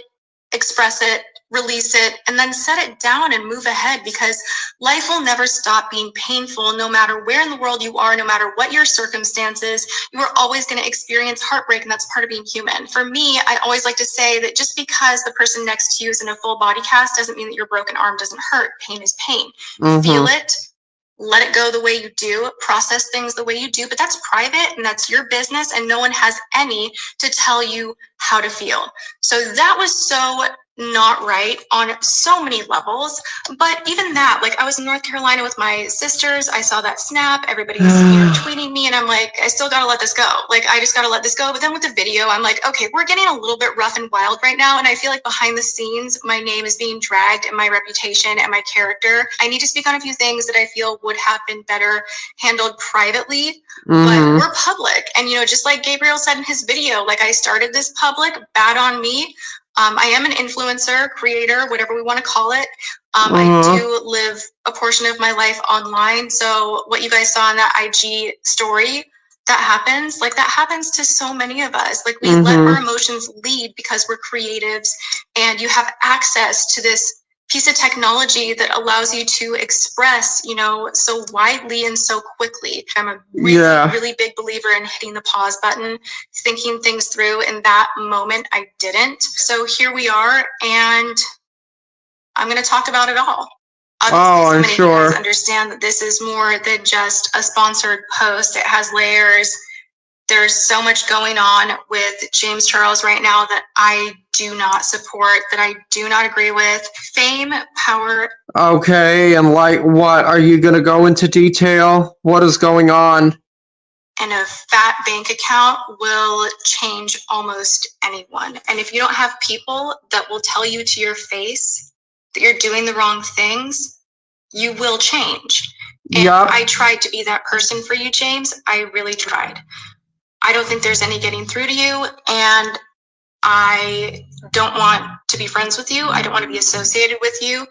express it, release it, and then set it down and move ahead, because life will never stop being painful. No matter where in the world you are, no matter what your circumstances, you are always going to experience heartbreak, and that's part of being human. For me, I always like to say that just because the person next to you is in a full body cast doesn't mean that your broken arm doesn't hurt. Pain is pain. Feel it. Let it go the way you do, process things the way you do, but that's private and that's your business, and no one has any to tell you how to feel. So that was so not right on so many levels. But even that, like I was in North Carolina with my sisters, I saw that snap, everybody's tweeting me, and I'm like, I still gotta let this go. Like I just gotta let this go. But then with the video, I'm like, okay, we're getting a little bit rough and wild right now, and I feel like behind the scenes, my name is being dragged and my reputation and my character. I need to speak on a few things that I feel would have been better handled privately, but we're public. And just like Gabriel said in his video, like I started this public, bad on me. I am an influencer, creator, whatever we want to call it. I do live a portion of my life online. So what you guys saw in that IG story, that happens to so many of us. Like we let our emotions lead because we're creatives, and you have access to this piece of technology that allows you to express, so widely and so quickly. I'm a really big believer in hitting the pause button, thinking things through. In that moment, I didn't. So here we are, and I'm going to talk about it all. Obviously, so many of you guys understand that this is more than just a sponsored post. It has layers. There's so much going on with James Charles right now that I do not support, that I do not agree with. Fame, power. Okay, and like what? Are you going to go into detail? What is going on? And a fat bank account will change almost anyone. And if you don't have people that will tell you to your face that you're doing the wrong things, you will change. And I tried to be that person for you, James. I really tried. I don't think there's any getting through to you, and I don't want to be friends with you. I don't want to be associated with you.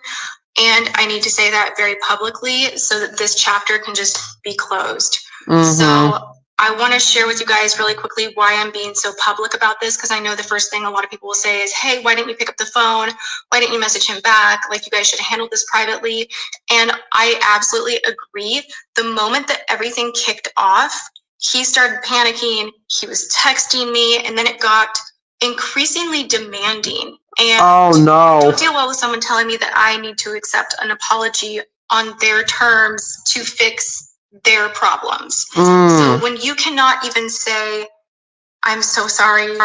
And I need to say that very publicly so that this chapter can just be closed. So I want to share with you guys really quickly why I'm being so public about this, because I know the first thing a lot of people will say is, hey, why didn't you pick up the phone? Why didn't you message him back? Like, you guys should have handled this privately. And I absolutely agree. The moment that everything kicked off, he started panicking, he was texting me, and then it got increasingly demanding. And I don't deal well with someone telling me that I need to accept an apology on their terms to fix their problems. So Mm. when you cannot even say, I'm so sorry,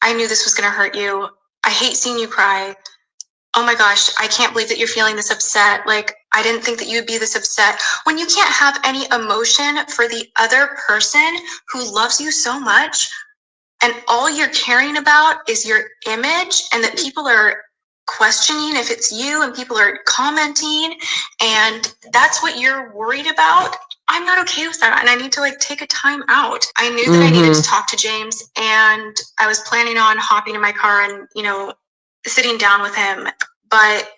I knew this was going to hurt you, I hate seeing you cry, oh my gosh, I can't believe that you're feeling this upset, like, I didn't think that you'd be this upset. When you can't have any emotion for the other person who loves you so much, and all you're caring about is your image, and that people are questioning if it's you, and people are commenting, and that's what you're worried about, I'm not okay with that, and I need to like take a time out. I knew that I needed to talk to James, and I was planning on hopping in my car and, you know, sitting down with him, but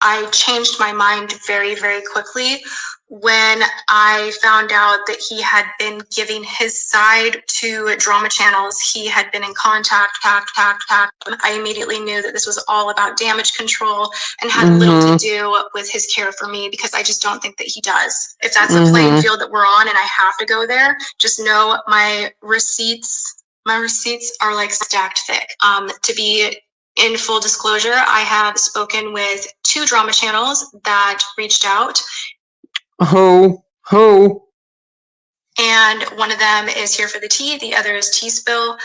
I changed my mind very, very quickly when I found out that he had been giving his side to drama channels. He had been in contact. I immediately knew that this was all about damage control and had little to do with his care for me, because I just don't think that he does. If that's the playing field that we're on and I have to go there, just know my receipts are like stacked thick. To be in full disclosure, I have spoken with 2 drama channels that reached out. Who? And one of them is Here for the Tea, the other is Tea Spill.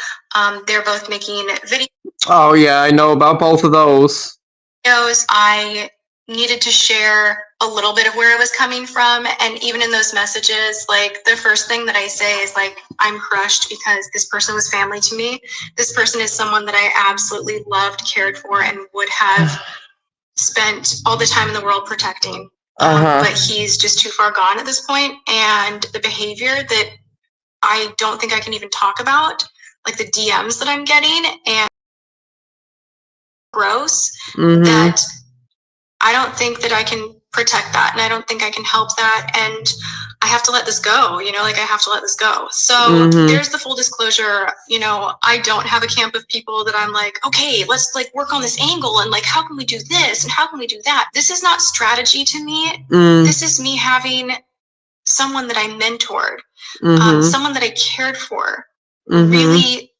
They're both making videos. Oh yeah, I know about both of those. I needed to share a little bit of where I was coming from, and even in those messages, like, the first thing that I say is like, I'm crushed because this person was family to me. This person is someone that I absolutely loved, cared for, and would have spent all the time in the world protecting. But he's just too far gone at this point, and the behavior that I don't think I can even talk about, like the DMs that I'm getting, and gross, that I don't think that I can protect that, and I don't think I can help that, and I have to let this go, you know, like, I have to let this go. So there's the full disclosure, you know, I don't have a camp of people that I'm like, okay, let's like work on this angle, and like, how can we do this, and how can we do that? This is not strategy to me. This is me having someone that I mentored, someone that I cared for, really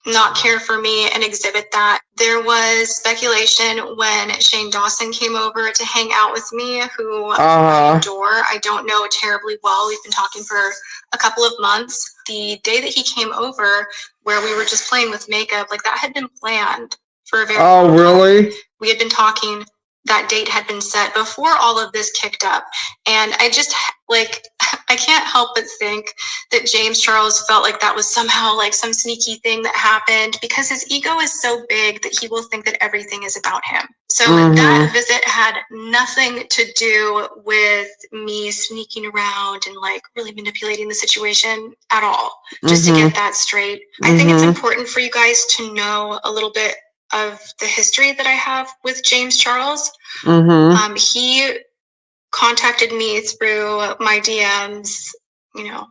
not care for me and exhibit that. There was speculation when Shane Dawson came over to hang out with me, who I adore. I don't know terribly well. We've been talking for a couple of months. The day that he came over, where we were just playing with makeup, like, that had been planned for a very long time. Really? We had been talking. That date had been set before all of this kicked up. And I just, like, I can't help but think that James Charles felt like that was somehow like some sneaky thing that happened, because his ego is so big that he will think that everything is about him. So that visit had nothing to do with me sneaking around and like really manipulating the situation at all. Just to get that straight. I think it's important for you guys to know a little bit of the history that I have with James Charles. He contacted me through my DMs, you know,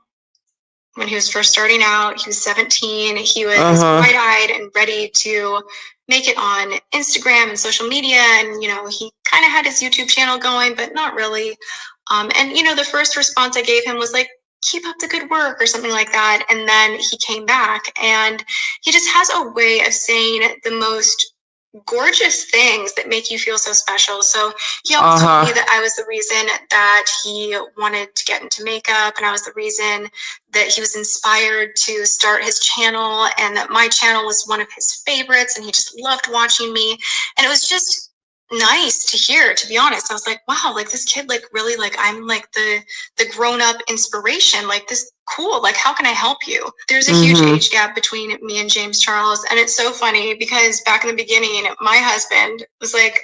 when he was first starting out. He was 17. He was wide-eyed and ready to make it on Instagram and social media. And, you know, he kind of had his YouTube channel going, but not really. And, you know, the first response I gave him was like, keep up the good work or something like that. And then he came back, and he just has a way of saying the most gorgeous things that make you feel so special. So he also told me that I was the reason that he wanted to get into makeup, and I was the reason that he was inspired to start his channel, and that my channel was one of his favorites, and he just loved watching me. And it was just nice to hear, to be honest. I was like, wow, like, this kid, like, really, like, I'm like the grown-up inspiration, like, this cool, like, how can I help you? There's a huge age gap between me and James Charles, and it's so funny because back in the beginning, my husband was like,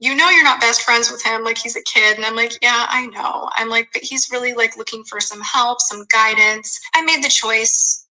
you know, you're not best friends with him, like, he's a kid. And I'm like, yeah, I know. I'm like, but he's really like looking for some help, some guidance. I made the choice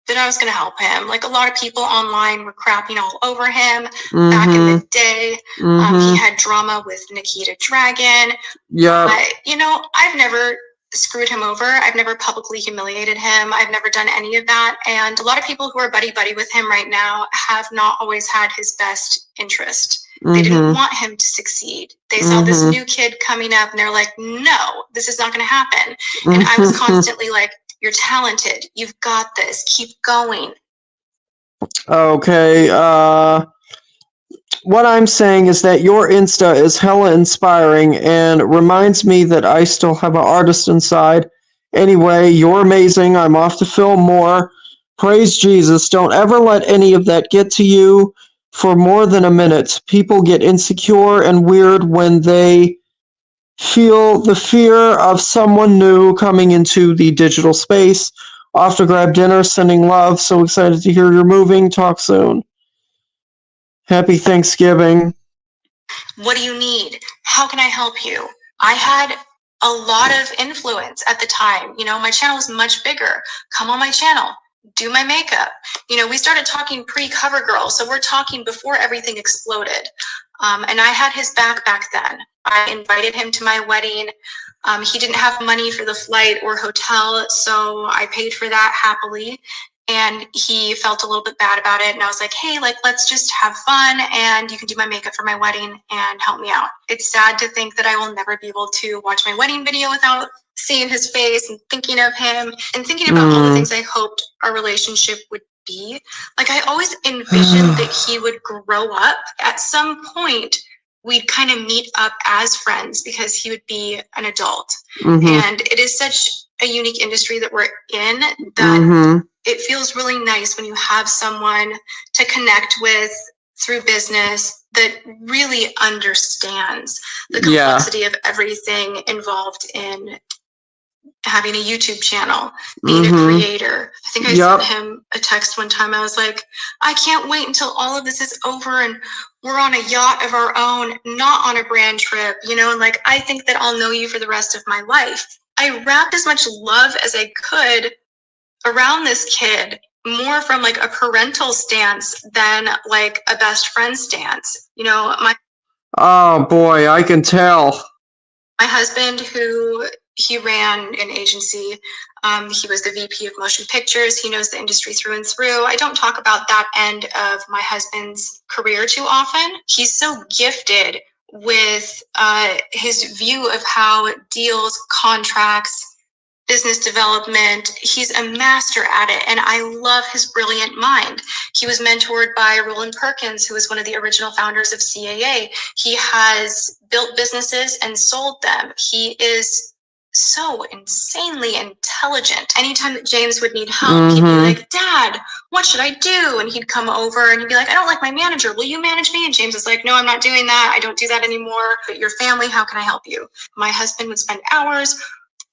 that I was going to help him. Like, a lot of people online were crapping all over him back in the day. He had drama with Nikita Dragon. You know, I've never screwed him over. I've never publicly humiliated him. I've never done any of that. And a lot of people who are buddy-buddy with him right now have not always had his best interest. They didn't want him to succeed. They saw this new kid coming up, and they're like, no, this is not going to happen. And I was constantly like, you're talented. You've got this. Keep going. Okay. what I'm saying is that your Insta is hella inspiring and reminds me that I still have an artist inside. Anyway, you're amazing. I'm off to film more. Praise Jesus. Don't ever let any of that get to you for more than a minute. People get insecure and weird when they feel the fear of someone new coming into the digital space. Off to grab dinner, sending love. So excited to hear you're moving. Talk soon. Happy Thanksgiving. What do you need? How can I help you? I had a lot of influence at the time. You know, my channel was much bigger. Come on my channel, do my makeup. You know, we started talking pre-CoverGirl, so we're talking before everything exploded. And I had his back then. I invited him to my wedding. He didn't have money for the flight or hotel, so I paid for that happily. And he felt a little bit bad about it. And I was like, hey, like, let's just have fun and you can do my makeup for my wedding and help me out. It's sad to think that I will never be able to watch my wedding video without seeing his face and thinking of him and thinking about all the things I hoped our relationship would be. Like, I always envisioned that he would grow up. At some point, we'd kind of meet up as friends because he would be an adult. And it is such a unique industry that we're in that it feels really nice when you have someone to connect with through business that really understands the complexity of everything involved in having a YouTube channel, being a creator. I think I sent him a text one time. I was like, I can't wait until all of this is over and we're on a yacht of our own, not on a brand trip, you know, and like, I think that I'll know you for the rest of my life. I wrapped as much love as I could around this kid, more from like a parental stance than like a best friend stance. You know, oh boy, I can tell. My husband, who he ran an agency, he was the VP of motion pictures. He knows the industry through and through. I don't talk about that end of my husband's career too often. He's so gifted with his view of how deals, contracts, business development. He's a master at it, and I love his brilliant mind. He was mentored by Roland Perkins, who was one of the original founders of CAA. He has built businesses and sold them. He is so insanely intelligent. Anytime that James would need help, he'd be like, Dad, what should I do? And he'd come over and he'd be like, I don't like my manager. Will you manage me? And James is like, no, I'm not doing that. I don't do that anymore. But your family, how can I help you? My husband would spend hours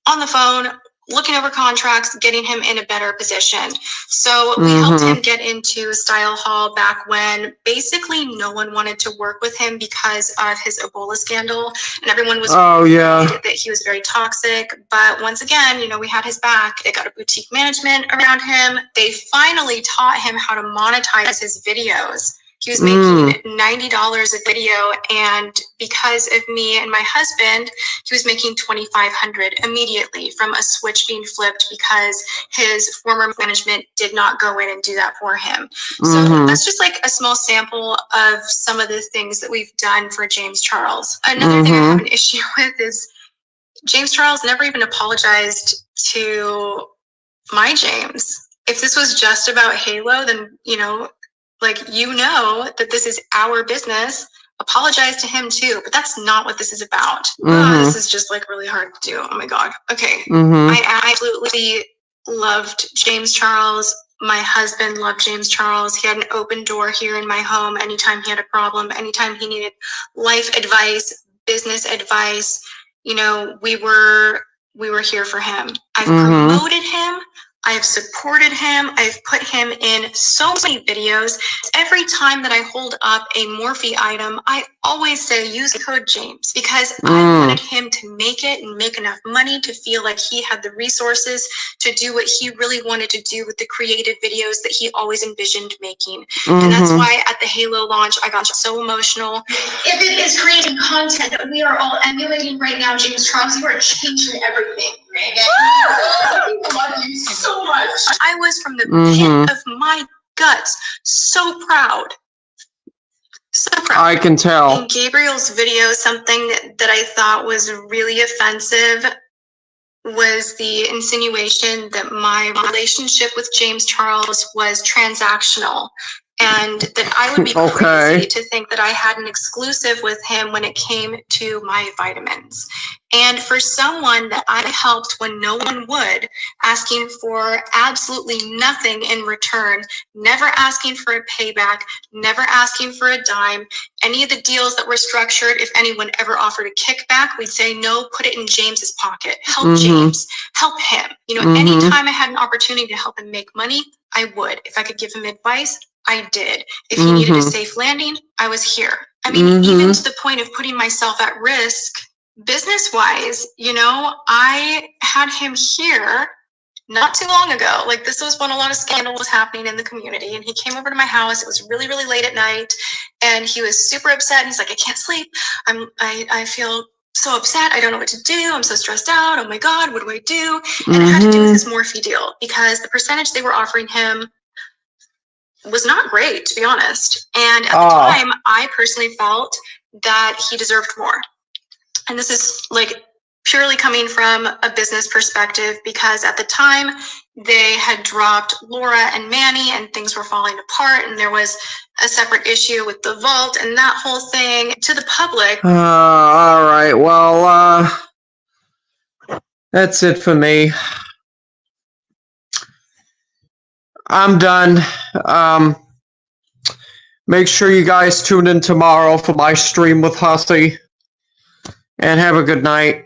on the phone, looking over contracts, getting him in a better position. So we helped him get into Style Hall back when basically no one wanted to work with him because of his Ebola scandal, and everyone was worried that he was very toxic. But once again, you know, we had his back. They got a boutique management around him. They finally taught him how to monetize his videos. He was making $90 a video, and because of me and my husband, he was making $2,500 immediately from a switch being flipped because his former management did not go in and do that for him. So that's just like a small sample of some of the things that we've done for James Charles. Another thing I have an issue with is James Charles never even apologized to my James. If this was just about Halo, then, you know, like, you know that this is our business. Apologize to him too, but that's not what this is about. This is just like really hard to do. Oh my God. Okay. I absolutely loved James Charles. My husband loved James Charles. He had an open door here in my home anytime he had a problem, anytime he needed life advice, business advice. You know, we were here for him. I've promoted him. I've supported him. I've put him in so many videos. Every time that I hold up a Morphe item, I always say use code James, because I wanted him to make it and make enough money to feel like he had the resources to do what he really wanted to do with the creative videos that he always envisioned making. And that's why at the Halo launch, I got so emotional. If it is creating content that we are all emulating right now, James Charles, you are changing everything. I love you so much. I was, from the pit of my guts, so proud. So proud. I can tell. In Gabriel's video, something that I thought was really offensive was the insinuation that my relationship with James Charles was transactional. and that I would be Okay. crazy to think that I had an exclusive with him when it came to my vitamins. And for someone that I helped when no one would, asking for absolutely nothing in return, never asking for a payback, never asking for a dime, any of the deals that were structured, if anyone ever offered a kickback, we'd say, no, put it in James's pocket. Help James, help him. You know, anytime I had an opportunity to help him make money, I would. If I could give him advice, I did. If he needed a safe landing, I was here. I mean, even to the point of putting myself at risk business-wise, you know, I had him here not too long ago. Like, this was when a lot of scandal was happening in the community, and he came over to my house. It was really, really late at night, and he was super upset. And he's like, I can't sleep. I feel so upset. I don't know what to do. I'm so stressed out. Oh my God, what do I do? And it had to do with his Morphe deal, because the percentage they were offering him was not great, to be honest. And at the time, I personally felt that he deserved more. And this is like purely coming from a business perspective, because at the time they had dropped Laura and Manny and things were falling apart, and there was a separate issue with the vault and that whole thing to the public. All right. Well, that's it for me. I'm done. Make sure you guys tune in tomorrow for my stream with Hussy. And have a good night.